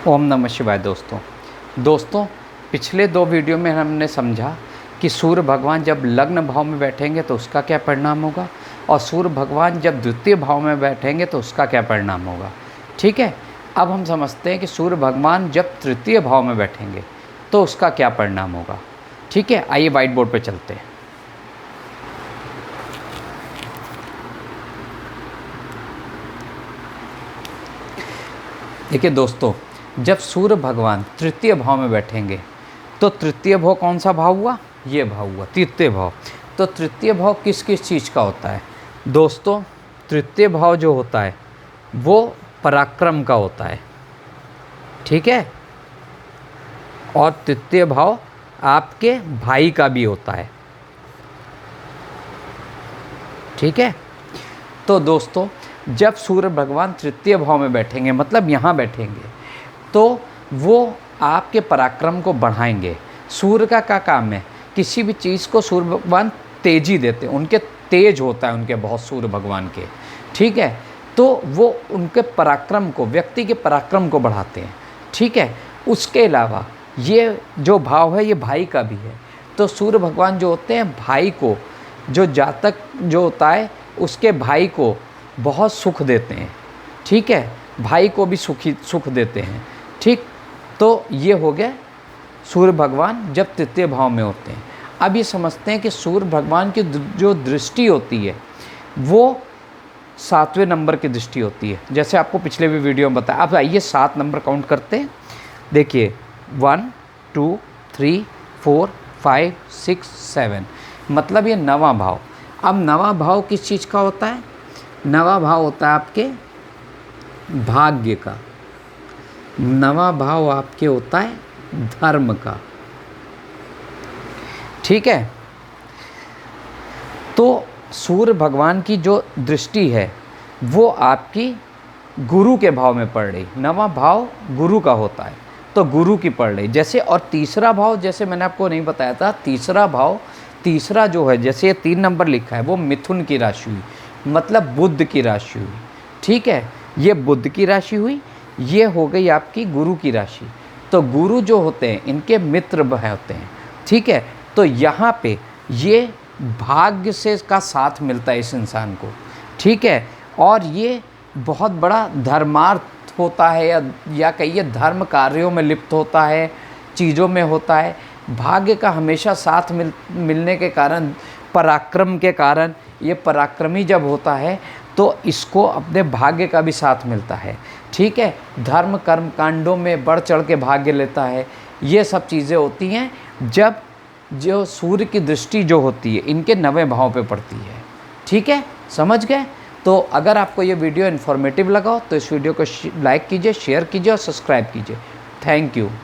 ओम नमः शिवाय। दोस्तों पिछले 2 वीडियो में हमने समझा कि सूर्य भगवान जब लग्न भाव में बैठेंगे तो उसका क्या परिणाम होगा, और सूर्य भगवान जब द्वितीय भाव में बैठेंगे तो उसका क्या परिणाम होगा। ठीक है, अब हम समझते हैं कि सूर्य भगवान जब तृतीय भाव में बैठेंगे तो उसका क्या परिणाम होगा। ठीक है, आइए व्हाइट बोर्ड पर चलते हैं। देखिए दोस्तों, जब सूर्य भगवान तृतीय भाव में बैठेंगे तो तृतीय भाव कौन सा भाव हुआ, ये भाव हुआ तृतीय भाव। तो तृतीय भाव किस किस चीज़ का होता है दोस्तों? तृतीय भाव जो होता है वो पराक्रम का होता है। ठीक है, और तृतीय भाव आपके भाई का भी होता है। ठीक है, तो दोस्तों जब सूर्य भगवान तृतीय भाव में बैठेंगे, मतलब यहाँ बैठेंगे, तो वो आपके पराक्रम को बढ़ाएंगे। सूर्य का क्या काम है? किसी भी चीज़ को सूर्य भगवान तेजी देते हैं, उनके तेज होता है उनके बहुत सूर्य भगवान के। ठीक है, तो वो उनके पराक्रम को, व्यक्ति के पराक्रम को बढ़ाते हैं। ठीक है, उसके अलावा ये जो भाव है ये भाई का भी है। तो सूर्य भगवान जो होते हैं भाई को, जो जातक जो होता है उसके भाई को बहुत सुख देते हैं। ठीक है, भाई को भी सुख देते हैं। ठीक, तो ये हो गया सूर्य भगवान जब तृतीय भाव में होते हैं। अब ये समझते हैं कि सूर्य भगवान की जो दृष्टि होती है वो 7वें नंबर की दृष्टि होती है, जैसे आपको पिछले भी वीडियो में बताया। अब आइए 7 नंबर काउंट करते हैं। देखिए 1 2 3 4 5 6 7, मतलब ये 9वां भाव। अब 9वां भाव किस चीज़ का होता है? 9वां भाव होता है आपके भाग्य का। 9वां भाव आपके होता है धर्म का। ठीक है, तो सूर्य भगवान की जो दृष्टि है वो आपकी गुरु के भाव में पड़ रही। 9वां भाव गुरु का होता है, तो गुरु की पड़ रही। जैसे और तीसरा भाव, जैसे मैंने आपको नहीं बताया था, तीसरा भाव, तीसरा जो है, जैसे ये 3 नंबर लिखा है वो मिथुन की राशि हुई, मतलब बुध की राशि हुई। ठीक है, ये बुध की राशि हुई, ये हो गई आपकी गुरु की राशि। तो गुरु जो होते हैं इनके मित्र होते हैं। ठीक है, तो यहाँ पे ये भाग्य से का साथ मिलता है इस इंसान को। ठीक है, और ये बहुत बड़ा धर्मार्थ होता है, या कहिए धर्म कार्यों में लिप्त होता है, चीज़ों में होता है। भाग्य का हमेशा साथ मिलने के कारण, पराक्रम के कारण, ये पराक्रमी जब होता है तो इसको अपने भाग्य का भी साथ मिलता है। ठीक है, धर्म कर्म कांडों में बढ़ चढ़ के भाग्य लेता है। ये सब चीज़ें होती हैं जब जो सूर्य की दृष्टि जो होती है इनके 9वें भाव पे पड़ती है। ठीक है, समझ गए? तो अगर आपको ये वीडियो इन्फॉर्मेटिव लगा हो तो इस वीडियो को लाइक कीजिए, शेयर कीजिए और सब्सक्राइब कीजिए। Thank you.